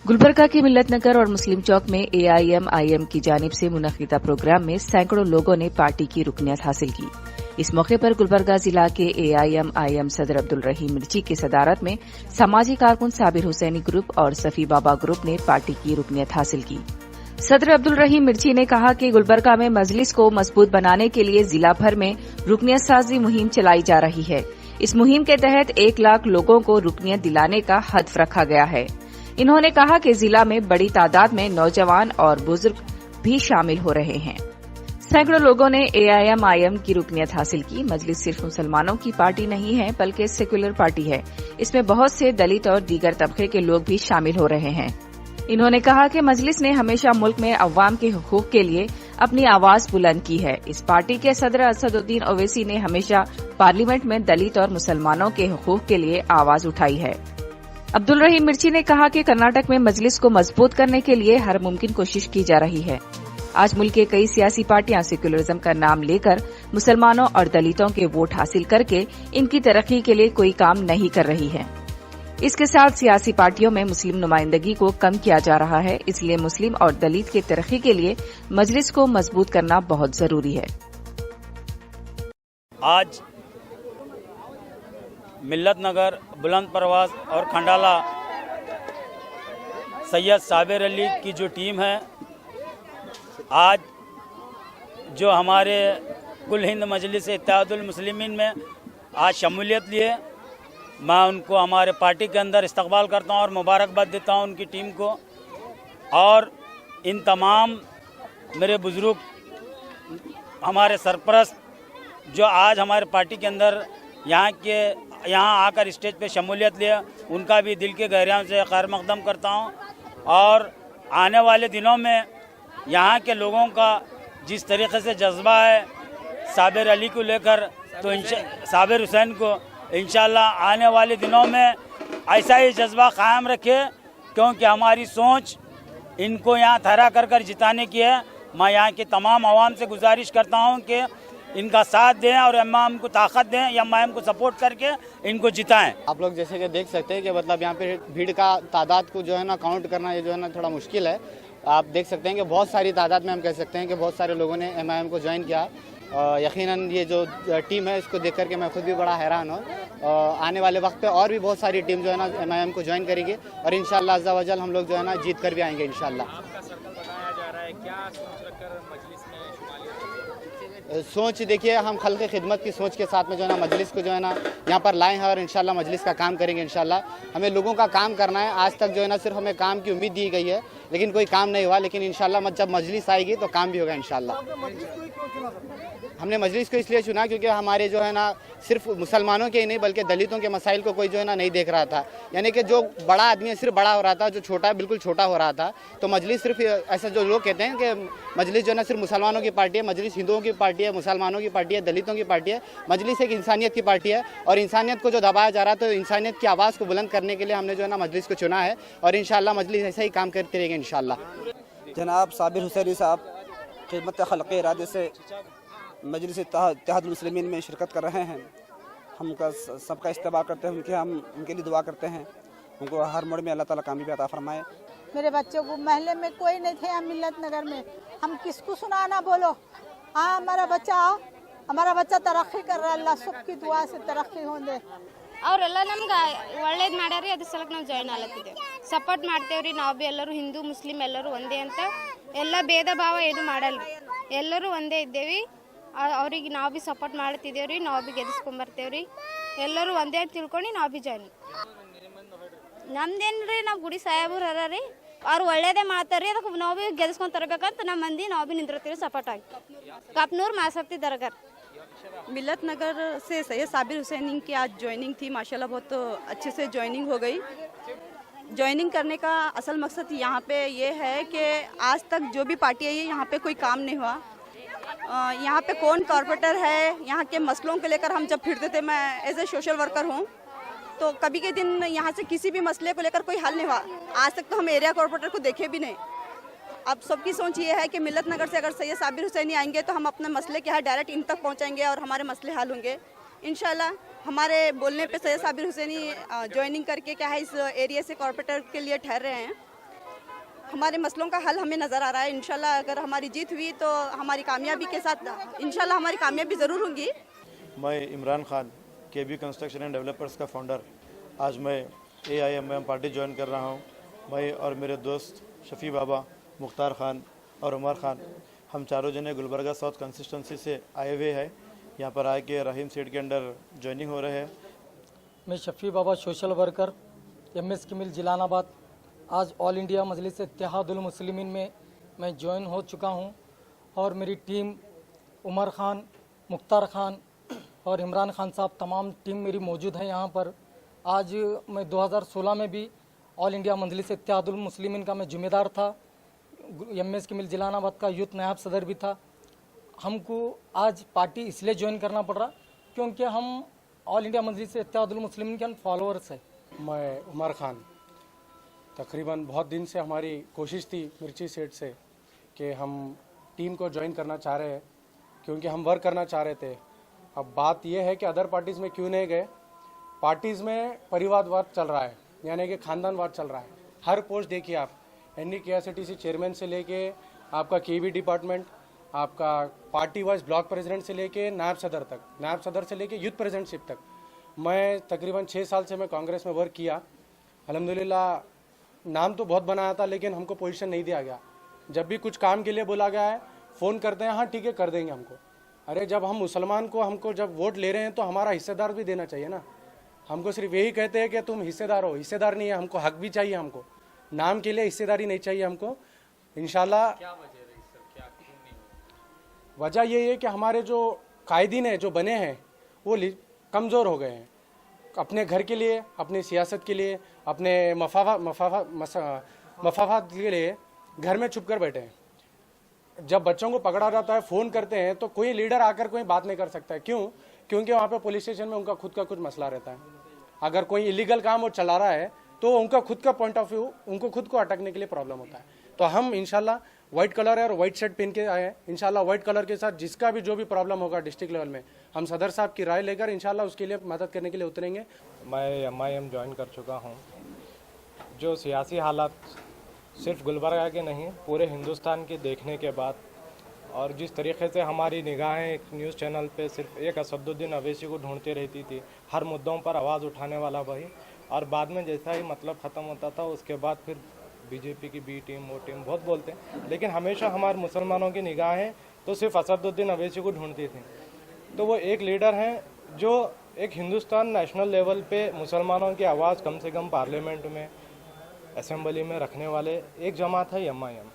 गुलबर्गा के मिल्लत नगर और मुस्लिम चौक में एआईएमआईएम की जानिब से मुनक्किदा प्रोग्राम में सैकड़ों लोगों ने पार्टी की रुकनियत हासिल की। इस मौके पर गुलबर्गा जिला के एआईएमआईएम सदर अब्दुल रहीम मिर्ची की सदारत में समाजी कारकुन साबिर हुसैनी ग्रुप और सफी बाबा ग्रुप ने पार्टी की रुकनियत हासिल की। सदर अब्दुल रहीम मिर्ची ने कहा कि गुलबर्गा में मजलिस को मजबूत बनाने के लिए जिला भर में रुकनियत साजी मुहिम चलाई जा रही है। इस मुहिम के तहत 1 लाख लोगों को रुकनियत दिलाने का हदफ रखा गया है। इन्होंने कहा कि जिला में बड़ी तादाद में नौजवान और बुजुर्ग भी शामिल हो रहे हैं। सैकड़ों लोगों ने एआईएमआईएम की रुकनियत हासिल की। मजलिस सिर्फ मुसलमानों की पार्टी नहीं है बल्कि सेक्युलर पार्टी है। इसमें बहुत से दलित और दीगर तबके के लोग भी शामिल हो रहे हैं। इन्होंने कहा कि मजलिस ने हमेशा मुल्क में अवाम के हुकूक के लिए अपनी आवाज बुलंद की है। इस पार्टी के सदर असदुद्दीन ओवैसी ने हमेशा पार्लियामेंट में दलित और मुसलमानों के हुकूक के लिए आवाज उठाई है। अब्दुल रहीम मिर्ची ने कहा कि कर्नाटक में मजलिस को मजबूत करने के लिए हर मुमकिन कोशिश की जा रही है। आज मुल्क के कई सियासी पार्टियां सेक्युलरिज्म का नाम लेकर मुसलमानों और दलितों के वोट हासिल करके इनकी तरक्की के लिए कोई काम नहीं कर रही है। इसके साथ सियासी पार्टियों में मुस्लिम नुमाइंदगी को कम किया जा रहा है। इसलिए मुस्लिम और दलित की तरक्की के लिए मजलिस को मजबूत करना बहुत जरूरी है। आज मिल्लत नगर, बुलंद परवाज और खंडाला सैयद साबिर अली की जो टीम है, आज जो हमारे कुल हिंद मजलिस इत्तेहादुल मुस्लिमीन में आज शमूलियत लिए, मैं उनको हमारे पार्टी के अंदर इस्तकबाल करता हूं और मुबारकबाद देता हूं उनकी टीम को। और इन तमाम मेरे बुजुर्ग, हमारे सरपरस्त जो आज हमारे पार्टी के अंदर यहाँ आकर स्टेज पे शमूलियत लिया, उनका भी दिल के गहराइयों से खैर मकदम करता हूँ। और आने वाले दिनों में यहाँ के लोगों का जिस तरीके से जज्बा है साबिर अली को लेकर, तो साबिर हुसैन को इंशाल्लाह आने वाले दिनों में ऐसा ही जज्बा कायम रखे, क्योंकि हमारी सोच इनको यहाँ ठहरा कर जिताने की है। मैं यहाँ के तमाम आवाम से गुजारिश करता हूँ कि इनका साथ दें और एमआईएम को ताकत दें, एमआईएम को सपोर्ट करके इनको जिताएं। आप लोग जैसे कि देख सकते हैं कि मतलब यहाँ पे भीड़ का तादाद को जो है ना काउंट करना, ये जो है ना थोड़ा मुश्किल है। आप देख सकते हैं कि बहुत सारी तादाद में हम कह सकते हैं कि बहुत सारे लोगों ने एमआईएम को ज्वाइन किया। यकीनन ये जो टीम है इसको देख करके मैं खुद भी बड़ा हैरान हूँ। आने वाले वक्त पे और भी बहुत सारी टीम जो है ना एमआईएम को ज्वाइन करेगी और इंशाल्लाह अज़्ज़ा वजल हम लोग जो है ना जीत कर भी आएंगे इंशाल्लाह। सोच देखिए, हम खल्क़ खिदमत की सोच के साथ में जो है ना मजलिस को जो है ना यहाँ पर लाए हैं और इंशाल्लाह मजलिस का काम करेंगे। इंशाल्लाह हमें लोगों का काम करना है। आज तक जो है ना सिर्फ हमें काम की उम्मीद दी गई है लेकिन कोई काम नहीं हुआ, लेकिन इंशाल्लाह जब मजलिस आएगी तो काम भी होगा इंशाल्लाह। हमने मजलिस को इसलिए चुना क्योंकि हमारे जो है ना सिर्फ मुसलमानों के ही नहीं बल्कि दलितों के मसाइल को कोई जो है ना नहीं देख रहा था। यानी कि जो बड़ा आदमी है सिर्फ बड़ा हो रहा था, जो छोटा है बिल्कुल छोटा हो रहा था। तो मजलिस सिर्फ ऐसा जो लोग कहते हैं कि मजलिस जो है ना सिर्फ मुसलमानों की पार्टी है, मजलिस हिंदुओं की पार्टी है, मुसलमानों की पार्टी है, दलितों की पार्टी है। मजलिस एक इंसानियत की पार्टी है और इंसानियत को जो दबाया जा रहा है, तो इंसानियत की आवाज़ को बुलंद करने के लिए हमने जो है ना मजलिस को चुना है और इंशाल्लाह मजलिस ऐसा ही काम करती रहेगी इंशाल्लाह। जनाब साबिर हुसैनी साहब खिदमत खल्क़ इरादे से मजलिस इत्तेहादुल मुस्लिमीन में शिरकत कर रहे हैं। हम सबका इस्तेमाल करते हैं, हम उनके लिए दुआ करते हैं। उनको हर मोड़ में अल्लाह ताला कामयाबी अता फरमाए। मेरे बच्चों को महल्ले में कोई नहीं थे, हम मिल्लत नगर में, हम किसको सुनाना बोलो। हाँ हमारा बच्चा तरक्की कर रहा है, अल्लाह सबकी दुआ से तरक्की होंगे। ಅವರೆಲ್ಲ ನಮ್ಗೆ ಒಳ್ಳೇದು ಮಾಡ್ಯಾರಿ, ಅದ್ರ ಸಲಕ್ಕೆ ನಾವು ಜಾಯ್ನ್ ಆಗ್ಲತ್ತಿದ್ದೇವೆ, ಸಪೋರ್ಟ್ ಮಾಡ್ತೇವ್ರಿ। ನಾವು ಬಿ ಎಲ್ಲರೂ ಹಿಂದೂ ಮುಸ್ಲಿಂ ಎಲ್ಲರೂ ಒಂದೇ ಅಂತ ಎಲ್ಲ ಭೇದ ಭಾವ ಏನು ಮಾಡಲ್ರಿ, ಎಲ್ಲರೂ ಒಂದೇ ಇದ್ದೇವಿ। ಅವ್ರಿಗೆ ನಾವು ಬಿ ಸಪೋರ್ಟ್ ಮಾಡ್ತಿದ್ದೇವ್ರಿ, ನಾವು ಬಿ ಗೆದಿಸ್ಕೊಂಬರ್ತೇವ್ರಿ, ಎಲ್ಲರೂ ಒಂದೇ ಅಂತ ತಿಳ್ಕೊಂಡು ನಾವು ಬಿ ಜಾಯ್ನ್। ನಮ್ದೇನ್ರಿ ನಾವು ಗುಡಿ ಸಾಹೇಬ್ರು ಅರ ರೀ, ಅವ್ರು ಒಳ್ಳೇದೇ ಮಾಡ್ತಾರ್ರಿ, ಅದಕ್ಕೆ ನಾವು ಬಿ ಗೆದಿಸ್ಕೊಂಡು ತರಬೇಕಂತ ನಮ್ಮ ಮಂದಿ ನಾವು ಬಿ ನಿಂದಿರ್ತೀವಿ ಸಪೋರ್ಟ್ ಆಗಿ। ಕಪ್ನೂರ್ ಮಾಸಕ್ತಿ ದರ್ಗಾರ್ मिल्लत नगर से सैयद साबिर हुसैनी की आज ज्वाइनिंग थी। माशाल्लाह बहुत अच्छे से ज्वाइनिंग हो गई। ज्वाइनिंग करने का असल मकसद यहाँ पे ये है कि आज तक जो भी पार्टी आई है यहाँ पे कोई काम नहीं हुआ। यहाँ पे कौन कॉर्पोरेटर है, यहाँ के मसलों को लेकर हम जब फिरते थे, मैं एज ए सोशल वर्कर हूँ, तो कभी के दिन यहाँ से किसी भी मसले को लेकर कोई हल नहीं हुआ। आज तक तो हम एरिया कॉर्पोरेटर को देखे भी नहीं। अब सबकी सोच ये है कि मिल्लत नगर से अगर सैयद साबिर हुसैनी आएंगे तो हम अपने मसले के हल डायरेक्ट इन तक पहुंचाएंगे और हमारे मसले हल होंगे इंशाल्लाह। हमारे बोलने पे सैयद साबिर हुसैनी ज्वाइनिंग करके क्या है इस एरिया से कॉर्पोरेटर के लिए ठहर रहे हैं। हमारे मसलों का हल हमें नज़र आ रहा है। इंशाल्लाह अगर हमारी जीत हुई तो हमारी कामयाबी के साथ इंशाल्लाह हमारी कामयाबी ज़रूर होगी। मैं Imran Khan KB construction and developers का फाउंडर, आज मैं AIMIM पार्टी ज्वाइन कर रहा हूँ। मैं और मेरे दोस्त शफ़ी बाबा, मुख्तार खान और उमर खान, हम चारों जने गुलबर्गा साउथ कंसिस्टेंसी से आए हुए हैं। यहाँ पर आके रहीम सीट के अंडर ज्वाइनिंग हो रहे हैं। मैं शफ़ी बाबा सोशल वर्कर, MS की मिल जिलानाबाद, आज ऑल इंडिया मजलिस इत्तेहादुल मुस्लिमीन में मैं ज्वाइन हो चुका हूँ और मेरी टीम उमर खान, मुख्तार खान और इमरान खान साहब, तमाम टीम मेरी मौजूद है यहाँ पर। आज मैं 2016 में भी ऑल इंडिया मजलिस इत्तेहादुल मुस्लिमीन का मैं जिम्मेदार था, MS की मिल जिलानाबाद का यूथ नायब सदर भी था। हमको आज पार्टी इसलिए ज्वाइन करना पड़ रहा क्योंकि हम ऑल इंडिया मजलिस इत्तेहादुल मुस्लिमीन के फॉलोअर्स है। मैं उमर खान, तकरीबन बहुत दिन से हमारी कोशिश थी मिर्ची सेठ से कि हम टीम को ज्वाइन करना चाह रहे हैं क्योंकि हम वर्क करना चाह रहे थे। अब बात यह है कि अदर पार्टीज़ में क्यों नहीं गए। पार्टीज़ में परिवारवाद चल रहा है, यानी कि खानदानवाद चल रहा है। हर पोस्ट देखिए आप, NKRCTC चेयरमैन से लेके आपका KB डिपार्टमेंट, आपका पार्टी वाइज ब्लॉक प्रेसिडेंट से लेके नायब सदर तक, नायब सदर से लेके यूथ प्रेसिडेंटशिप तक। मैं तकरीबन 6 साल से मैं कांग्रेस में वर्क किया। अल्हम्दुलिल्लाह नाम तो बहुत बनाया था, लेकिन हमको पोजीशन नहीं दिया गया। जब भी कुछ काम के लिए बोला गया है, फ़ोन करते हैं, हाँ ठीक है कर देंगे हमको। अरे जब हम मुसलमान को हमको जब वोट ले रहे हैं तो हमारा हिस्सेदार भी देना चाहिए ना। हमको सिर्फ यही कहते हैं कि तुम हिस्सेदार हो, हिस्सेदार नहीं है, हमको हक भी चाहिए। हमको नाम के लिए हिस्सेदारी नहीं चाहिए हमको। इंशाल्लाह वजह यही है कि हमारे जो कायदीन है जो बने हैं वो कमज़ोर हो गए हैं। अपने घर के लिए, अपनी सियासत के लिए, अपने मफाफात के लिए घर में छुप कर बैठे हैं। जब बच्चों को पकड़ा जाता है, फ़ोन करते हैं, तो कोई लीडर आकर कोई बात नहीं कर सकता है। क्यों? क्योंकि वहाँ पे पुलिस स्टेशन में उनका खुद का कुछ मसला रहता है। अगर कोई इलीगल काम वो चला रहा है तो उनका खुद का पॉइंट ऑफ व्यू, उनको खुद को अटकने के लिए प्रॉब्लम होता है। तो हम इंशाल्लाह वाइट कलर है और वाइट शर्ट पहन के आए हैं। इंशाल्लाह वाइट कलर के साथ जिसका भी जो भी प्रॉब्लम होगा डिस्ट्रिक्ट लेवल में, हम सदर साहब की राय लेकर इंशाल्लाह उसके लिए मदद करने के लिए उतरेंगे। मैं MIM ज्वाइन कर चुका हूँ। जो सियासी हालात सिर्फ गुलबर्गा के नहीं पूरे हिंदुस्तान के देखने के बाद, और जिस तरीके से हमारी निगाहें एक न्यूज़ चैनल पे सिर्फ एक असदुद्दीन अवैसी को ढूंढती रहती थी, हर मुद्दों पर आवाज़ उठाने वाला वही, और बाद में जैसा ही मतलब ख़त्म होता था उसके बाद फिर BJP की B टीम वो टीम बहुत बोलते हैं, लेकिन हमेशा हमारे मुसलमानों की निगाहें तो सिर्फ असदुद्दीन अवैसी को ढूंढती थी। तो वो एक लीडर हैं जो एक हिंदुस्तान नेशनल लेवल पे मुसलमानों की आवाज़ कम से कम पार्लियामेंट में, असेंबली में रखने वाले एक जमात है MIM।